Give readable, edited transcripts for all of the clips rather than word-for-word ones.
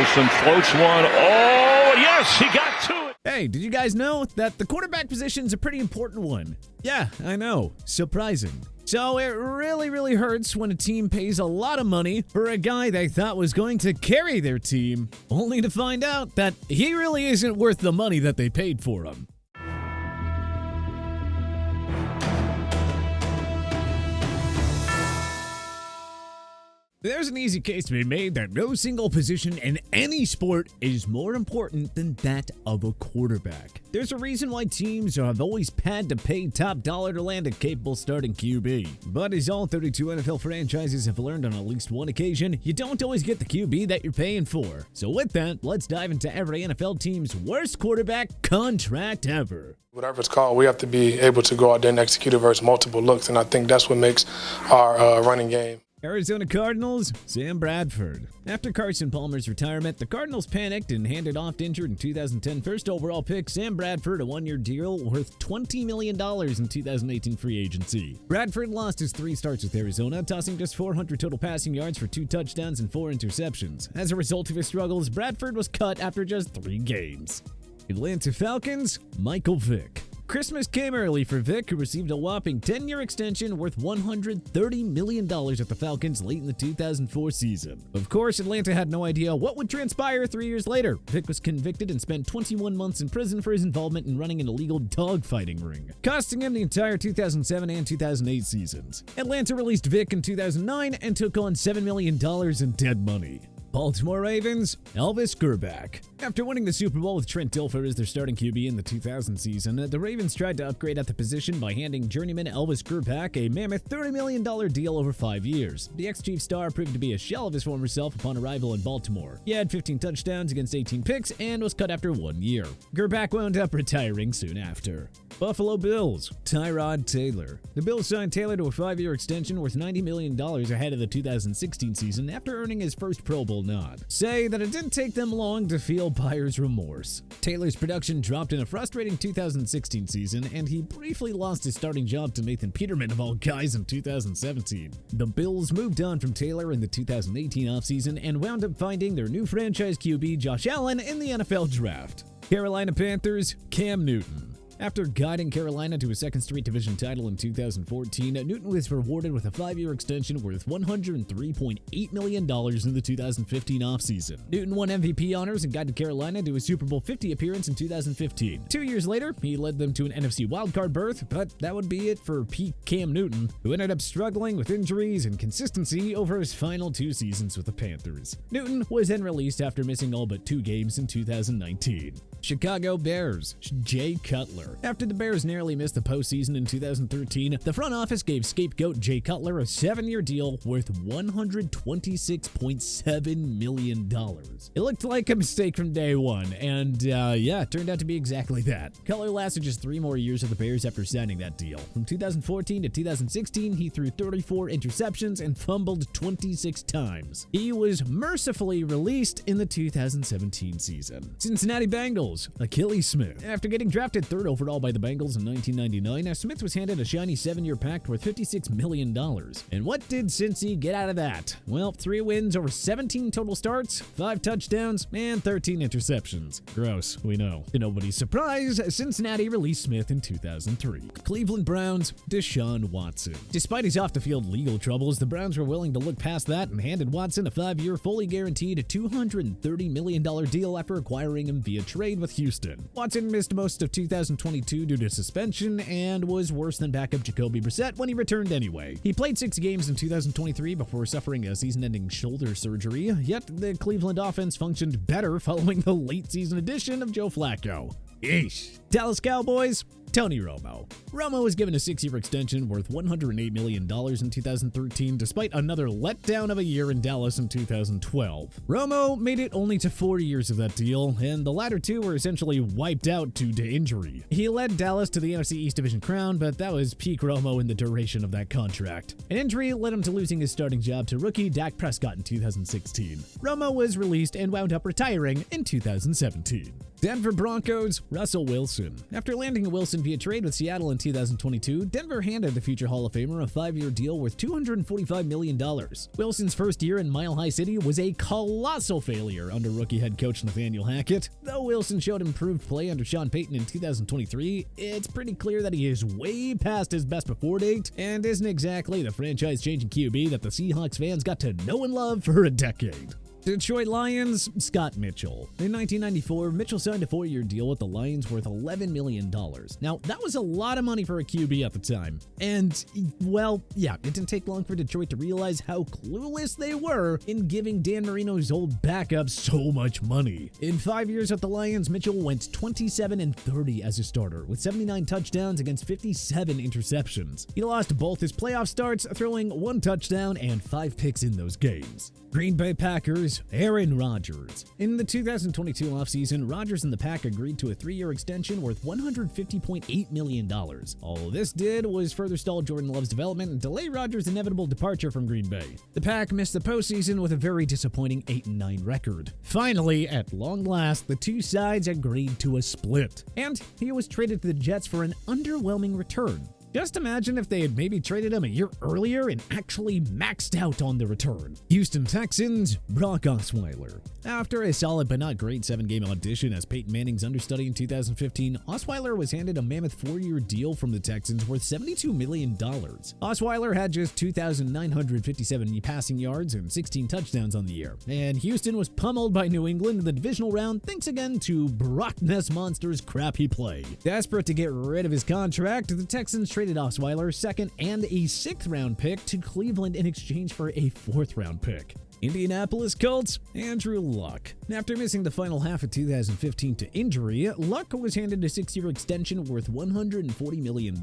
Wilson floats one. Oh, yes, he got to it. Hey, did you guys know that the quarterback position is a pretty important one? Yeah, I know. Surprising. So it really hurts when a team pays a lot of money for a guy they thought was going to carry their team, only to find out that he really isn't worth the money that they paid for him. There's an easy case to be made that no single position in any sport is more important than that of a quarterback. There's a reason why teams have always had to pay top dollar to land a capable starting QB. But as all 32 NFL franchises have learned on at least one occasion, you don't always get the QB that you're paying for. So with that, let's dive into every NFL team's worst quarterback contract ever. Whatever it's called, we have to be able to go out there and execute it versus multiple looks, and I think that's what makes our running game. Arizona Cardinals, Sam Bradford. After Carson Palmer's retirement, the Cardinals panicked and handed off injured in 2010 first overall pick Sam Bradford a one-year deal worth $20 million in 2018 free agency. Bradford lost his 3 starts with Arizona, tossing just 400 total passing yards for 2 touchdowns and 4 interceptions. As a result of his struggles, Bradford was cut after just 3 games. Atlanta Falcons, Michael Vick. Christmas came early for Vick, who received a whopping 10-year extension worth $130 million at the Falcons late in the 2004 season. Of course, Atlanta had no idea what would transpire 3 years later. Vick was convicted and spent 21 months in prison for his involvement in running an illegal dogfighting ring, costing him the entire 2007 and 2008 seasons. Atlanta released Vick in 2009 and took on $7 million in dead money. Baltimore Ravens, Elvis Grbac. After winning the Super Bowl with Trent Dilfer as their starting QB in the 2000 season, the Ravens tried to upgrade at the position by handing journeyman Elvis Grbac a mammoth $30 million deal over 5 years. The ex-Chief star proved to be a shell of his former self upon arrival in Baltimore. He had 15 touchdowns against 18 picks and was cut after 1 year. Grbac wound up retiring soon after. Buffalo Bills, Tyrod Taylor. The Bills signed Taylor to a 5-year extension worth $90 million ahead of the 2016 season after earning his first Pro Bowl nod. Say that it didn't take them long to feel buyer's remorse. Taylor's production dropped in a frustrating 2016 season, and he briefly lost his starting job to Nathan Peterman of all guys in 2017. The Bills moved on from Taylor in the 2018 offseason and wound up finding their new franchise QB Josh Allen in the NFL draft. Carolina Panthers, Cam Newton. After guiding Carolina to a second straight division title in 2014, Newton was rewarded with a 5-year extension worth $103.8 million in the 2015 offseason. Newton won MVP honors and guided Carolina to a Super Bowl 50 appearance in 2015. 2 years later, he led them to an NFC wildcard berth, but that would be it for peak Cam Newton, who ended up struggling with injuries and consistency over his final 2 seasons with the Panthers. Newton was then released after missing all but 2 games in 2019. Chicago Bears, Jay Cutler. After the Bears narrowly missed the postseason in 2013, the front office gave scapegoat Jay Cutler a 7-year deal worth $126.7 million. It looked like a mistake from day one, and it turned out to be exactly that. Cutler lasted just 3 more years with the Bears after signing that deal. From 2014 to 2016, he threw 34 interceptions and fumbled 26 times. He was mercifully released in the 2017 season. Cincinnati Bengals, Achilles Smith. After getting drafted 3rd overall by the Bengals in 1999, Smith was handed a shiny 7-year pact worth $56 million. And what did Cincy get out of that? Well, 3 wins over 17 total starts, 5 touchdowns, and 13 interceptions. Gross, we know. To nobody's surprise, Cincinnati released Smith in 2003. Cleveland Browns, Deshaun Watson. Despite his off-the-field legal troubles, the Browns were willing to look past that and handed Watson a 5-year, fully guaranteed $230 million deal after acquiring him via trade with Houston. Watson missed most of 2022 due to suspension and was worse than backup Jacoby Brissett when he returned anyway. He played 6 games in 2023 before suffering a season-ending shoulder surgery, yet the Cleveland offense functioned better following the late-season addition of Joe Flacco. Yeesh. Dallas Cowboys, Tony Romo. Romo was given a 6-year extension worth $108 million in 2013, despite another letdown of a year in Dallas in 2012. Romo made it only to 4 years of that deal, and the latter 2 were essentially wiped out due to injury. He led Dallas to the NFC East Division crown, but that was peak Romo in the duration of that contract. An injury led him to losing his starting job to rookie Dak Prescott in 2016. Romo was released and wound up retiring in 2017. Denver Broncos, Russell Wilson. After landing a Wilson via trade with Seattle in 2022, Denver handed the future Hall of Famer a 5-year deal worth $245 million. Wilson's first year in Mile High City was a colossal failure under rookie head coach Nathaniel Hackett. Though Wilson showed improved play under Sean Payton in 2023, it's pretty clear that he is way past his best before date and isn't exactly the franchise-changing QB that the Seahawks fans got to know and love for a decade. Detroit Lions, Scott Mitchell. In 1994, Mitchell signed a 4-year deal with the Lions worth $11 million. Now, that was a lot of money for a QB at the time. And, well, yeah, it didn't take long for Detroit to realize how clueless they were in giving Dan Marino's old backup so much money. In 5 years at the Lions, Mitchell went 27-30 as a starter, with 79 touchdowns against 57 interceptions. He lost both his playoff starts, throwing 1 touchdown and 5 picks in those games. Green Bay Packers, Aaron Rodgers. In the 2022 offseason, Rodgers and the Pack agreed to a 3-year extension worth $150.8 million. All this did was further stall Jordan Love's development and delay Rodgers' inevitable departure from Green Bay. The Pack missed the postseason with a very disappointing 8-9 record. Finally, at long last, the two sides agreed to a split, and he was traded to the Jets for an underwhelming return. Just imagine if they had maybe traded him a year earlier and actually maxed out on the return. Houston Texans, Brock Osweiler. After a solid but not great 7-game audition as Peyton Manning's understudy in 2015, Osweiler was handed a mammoth 4-year deal from the Texans worth $72 million. Osweiler had just 2,957 passing yards and 16 touchdowns on the year, and Houston was pummeled by New England in the divisional round thanks again to Brock Ness Monster's crappy play. Desperate to get rid of his contract, the Texans traded Osweiler 2nd and a 6th round pick to Cleveland in exchange for a 4th round pick. Indianapolis Colts, Andrew Luck. After missing the final half of 2015 to injury, Luck was handed a 6-year extension worth $140 million.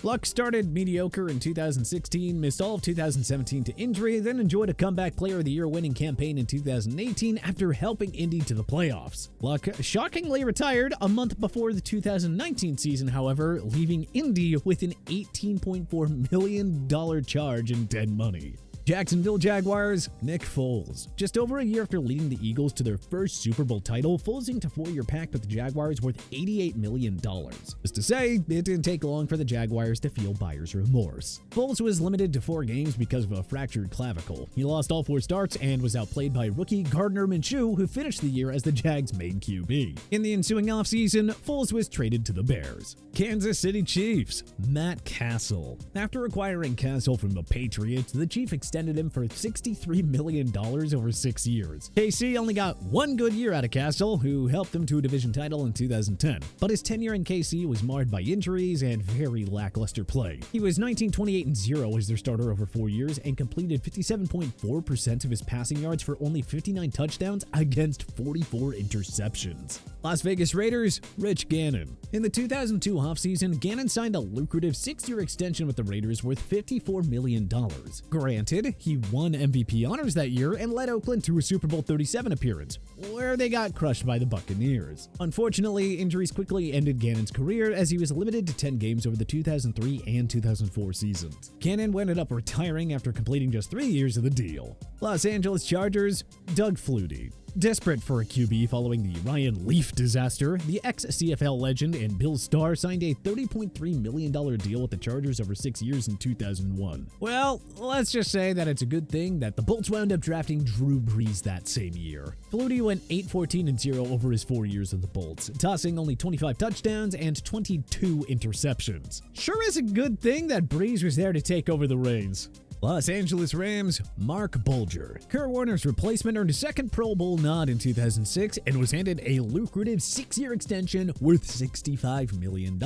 Luck started mediocre in 2016, missed all of 2017 to injury, then enjoyed a comeback player of the year winning campaign in 2018 after helping Indy to the playoffs. Luck shockingly retired a month before the 2019 season, however, leaving Indy with an $18.4 million charge in dead money. Jacksonville Jaguars, Nick Foles. Just over a year after leading the Eagles to their first Super Bowl title, Foles inked a 4-year pact with the Jaguars worth $88 million. Just to say, it didn't take long for the Jaguars to feel buyer's remorse. Foles was limited to 4 games because of a fractured clavicle. He lost all 4 starts and was outplayed by rookie Gardner Minshew, who finished the year as the Jags' main QB. In the ensuing offseason, Foles was traded to the Bears. Kansas City Chiefs, Matt Castle. After acquiring Castle from the Patriots, the Chiefs extended him for $63 million over 6 years. KC only got 1 good year out of Castle, who helped them to a division title in 2010. But his tenure in KC was marred by injuries and very lackluster play. He was 19-28-0 as their starter over 4 years and completed 57.4% of his passing yards for only 59 touchdowns against 44 interceptions. Las Vegas Raiders, Rich Gannon. In the 2002 offseason, Gannon signed a lucrative 6-year extension with the Raiders worth $54 million. Granted, he won MVP honors that year and led Oakland to a Super Bowl 37 appearance, where they got crushed by the Buccaneers. Unfortunately, injuries quickly ended Gannon's career as he was limited to 10 games over the 2003 and 2004 seasons. Gannon ended up retiring after completing just 3 years of the deal. Los Angeles Chargers, Doug Flutie. Desperate for a QB following the Ryan Leaf disaster, the ex-CFL legend and Bills star signed a $30.3 million deal with the Chargers over 6 years in 2001. Well, let's just say that it's a good thing that the Bolts wound up drafting Drew Brees that same year. Flutie went 8-14-0 over his 4 years of the Bolts, tossing only 25 touchdowns and 22 interceptions. Sure is a good thing that Brees was there to take over the reins. Los Angeles Rams, Mark Bulger. Kurt Warner's replacement earned a 2nd Pro Bowl nod in 2006 and was handed a lucrative 6-year extension worth $65 million.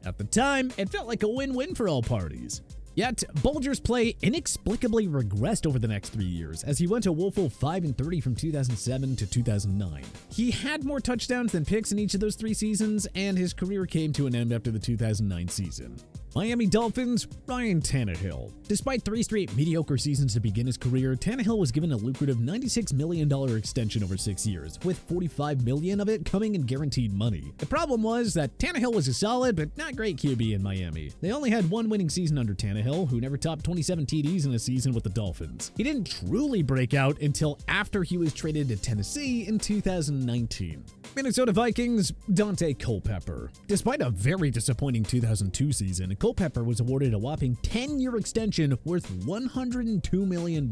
At the time, it felt like a win-win for all parties. Yet, Bulger's play inexplicably regressed over the next 3 years, as he went a woeful 5-30 from 2007 to 2009. He had more touchdowns than picks in each of those 3 seasons, and his career came to an end after the 2009 season. Miami Dolphins, Ryan Tannehill. Despite 3 straight mediocre seasons to begin his career, Tannehill was given a lucrative $96 million extension over 6 years, with $45 million of it coming in guaranteed money. The problem was that Tannehill was a solid but not great QB in Miami. They only had 1 winning season under Tannehill, who never topped 27 TDs in a season with the Dolphins. He didn't truly break out until after he was traded to Tennessee in 2019. Minnesota Vikings, Dante Culpepper. Despite a very disappointing 2002 season, Culpepper was awarded a whopping 10-year extension worth $102 million.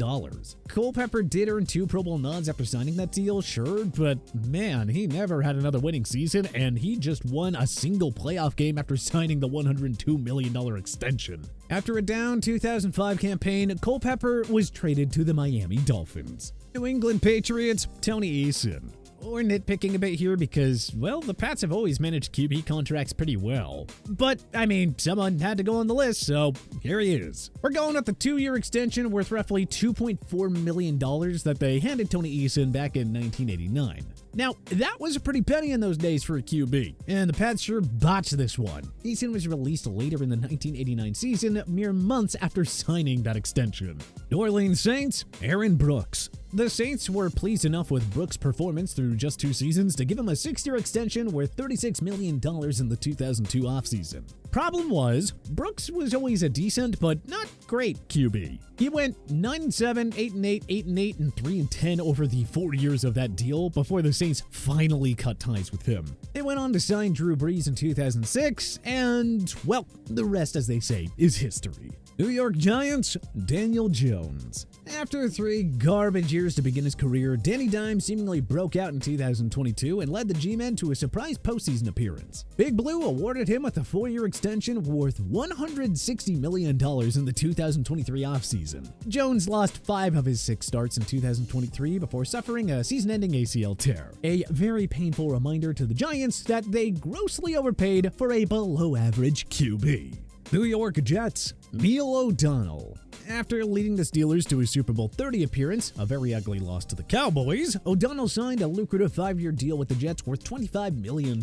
Culpepper did earn 2 Pro Bowl nods after signing that deal, sure, but man, he never had another winning season, and he just won a single playoff game after signing the $102 million extension. After a down 2005 campaign, Culpepper was traded to the Miami Dolphins. New England Patriots, Tony Eason. We're nitpicking a bit here because, well, the Pats have always managed QB contracts pretty well. But, I mean, someone had to go on the list, so here he is. We're going with the 2-year extension worth roughly $2.4 million that they handed Tony Eason back in 1989. Now, that was a pretty penny in those days for a QB, and the Pats sure botched this one. Eason was released later in the 1989 season, mere months after signing that extension. New Orleans Saints, Aaron Brooks. The Saints were pleased enough with Brooks' performance through just 2 seasons to give him a 6-year extension worth $36 million in the 2002 offseason. Problem was, Brooks was always a decent but not great QB. He went 9-7, 8-8, 8-8, and 3-10 over the 4 years of that deal before the Saints finally cut ties with him. They went on to sign Drew Brees in 2006, and, well, the rest, as they say, is history. New York Giants, Daniel Jones. After 3 garbage years to begin his career, Danny Dimes seemingly broke out in 2022 and led the G-Men to a surprise postseason appearance. Big Blue awarded him with a 4-year extension worth $160 million in the 2023 offseason. Jones lost 5 of his 6 starts in 2023 before suffering a season-ending ACL tear. A very painful reminder to the Giants that they grossly overpaid for a below-average QB. New York Jets, Neil O'Donnell. After leading the Steelers to a Super Bowl 30 appearance, a very ugly loss to the Cowboys, O'Donnell signed a lucrative 5-year deal with the Jets worth $25 million.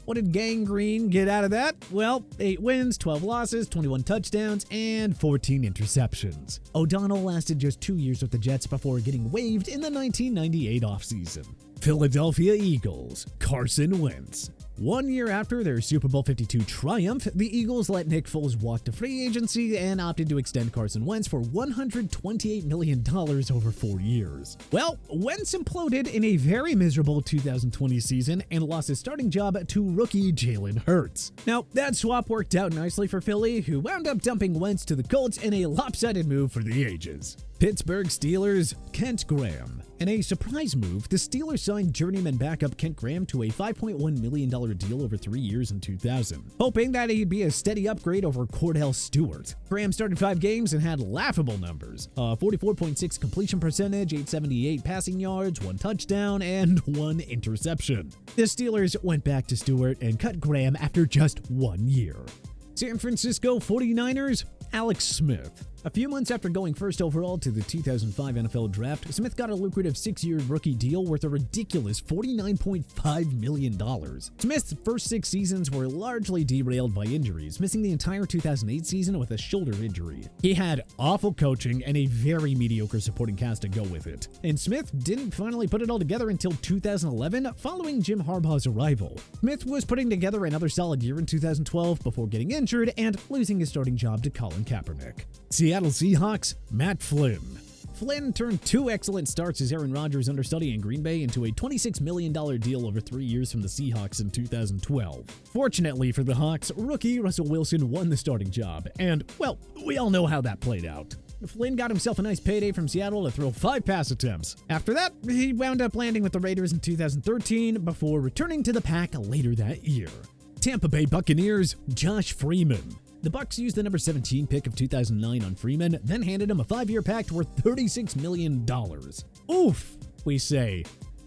What did Gang Green get out of that? Well, 8 wins, 12 losses, 21 touchdowns, and 14 interceptions. O'Donnell lasted just 2 years with the Jets before getting waived in the 1998 offseason. Philadelphia Eagles, Carson Wentz. 1 year after their Super Bowl 52 triumph, the Eagles let Nick Foles walk to free agency and opted to extend Carson Wentz for $128 million over 4 years. Well, Wentz imploded in a very miserable 2020 season and lost his starting job to rookie Jalen Hurts. Now, that swap worked out nicely for Philly, who wound up dumping Wentz to the Colts in a lopsided move for the ages. Pittsburgh Steelers, Kent Graham. In a surprise move, the Steelers signed journeyman backup Kent Graham to a $5.1 million deal over 3 years in 2000, hoping that he'd be a steady upgrade over Cordell Stewart. Graham started 5 games and had laughable numbers: 44.6 completion percentage, 878 passing yards, 1 touchdown, and 1 interception. The Steelers went back to Stewart and cut Graham after just 1 year. San Francisco 49ers, Alex Smith. A few months after going first overall to the 2005 NFL Draft, Smith got a lucrative 6-year rookie deal worth a ridiculous $49.5 million. Smith's first 6 seasons were largely derailed by injuries, missing the entire 2008 season with a shoulder injury. He had awful coaching and a very mediocre supporting cast to go with it. And Smith didn't finally put it all together until 2011, following Jim Harbaugh's arrival. Smith was putting together another solid year in 2012 before getting injured and losing his starting job to Colin Kaepernick. Seattle Seahawks, Matt Flynn. Flynn turned 2 excellent starts as Aaron Rodgers' understudy in Green Bay into a $26 million deal over 3 years from the Seahawks in 2012. Fortunately for the Hawks, rookie Russell Wilson won the starting job, and, well, we all know how that played out. Flynn got himself a nice payday from Seattle to throw 5 pass attempts. After that, he wound up landing with the Raiders in 2013 before returning to the pack later that year. Tampa Bay Buccaneers, Josh Freeman. The Bucs used the number 17 pick of 2009 on Freeman, then handed him a 5-year pact worth $36 million. Oof, we say.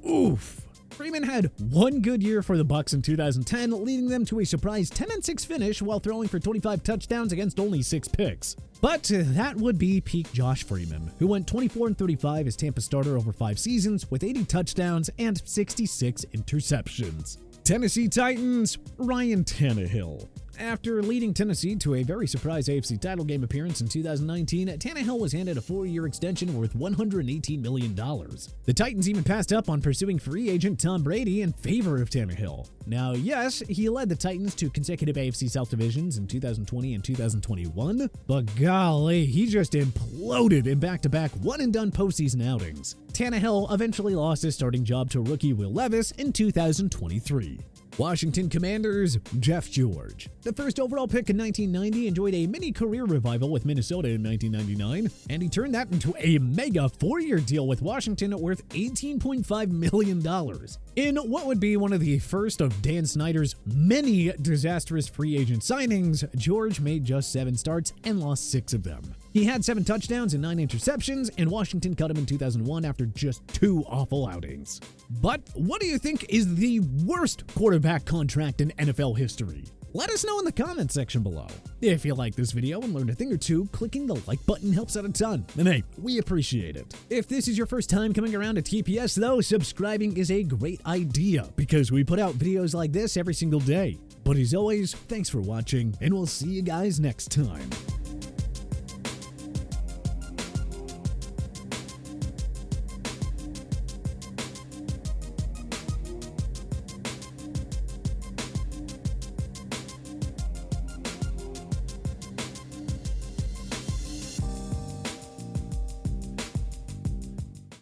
Oof. Freeman had 1 good year for the Bucs in 2010, leading them to a surprise 10-6 finish while throwing for 25 touchdowns against only 6 picks. But that would be peak Josh Freeman, who went 24-35 as Tampa starter over 5 seasons with 80 touchdowns and 66 interceptions. Tennessee Titans, Ryan Tannehill. After leading Tennessee to a very surprise AFC title game appearance in 2019, Tannehill was handed a 4-year extension worth $118 million. The Titans even passed up on pursuing free agent Tom Brady in favor of Tannehill. Now, yes, he led the Titans to consecutive AFC South divisions in 2020 and 2021, but golly, he just imploded in back-to-back one-and-done postseason outings. Tannehill eventually lost his starting job to rookie Will Levis in 2023. Washington Commanders, Jeff George. The first overall pick in 1990 enjoyed a mini-career revival with Minnesota in 1999, and he turned that into a mega 4-year deal with Washington worth $18.5 million. In what would be one of the first of Dan Snyder's many disastrous free agent signings, George made just 7 starts and lost 6 of them. He had 7 touchdowns and 9 interceptions, and Washington cut him in 2001 after just 2 awful outings. But what do you think is the worst quarterback contract in NFL history? Let us know in the comments section below. If you like this video and learned a thing or two, clicking the like button helps out a ton. And hey, we appreciate it. If this is your first time coming around to TPS though, subscribing is a great idea because we put out videos like this every single day. But as always, thanks for watching, and we'll see you guys next time.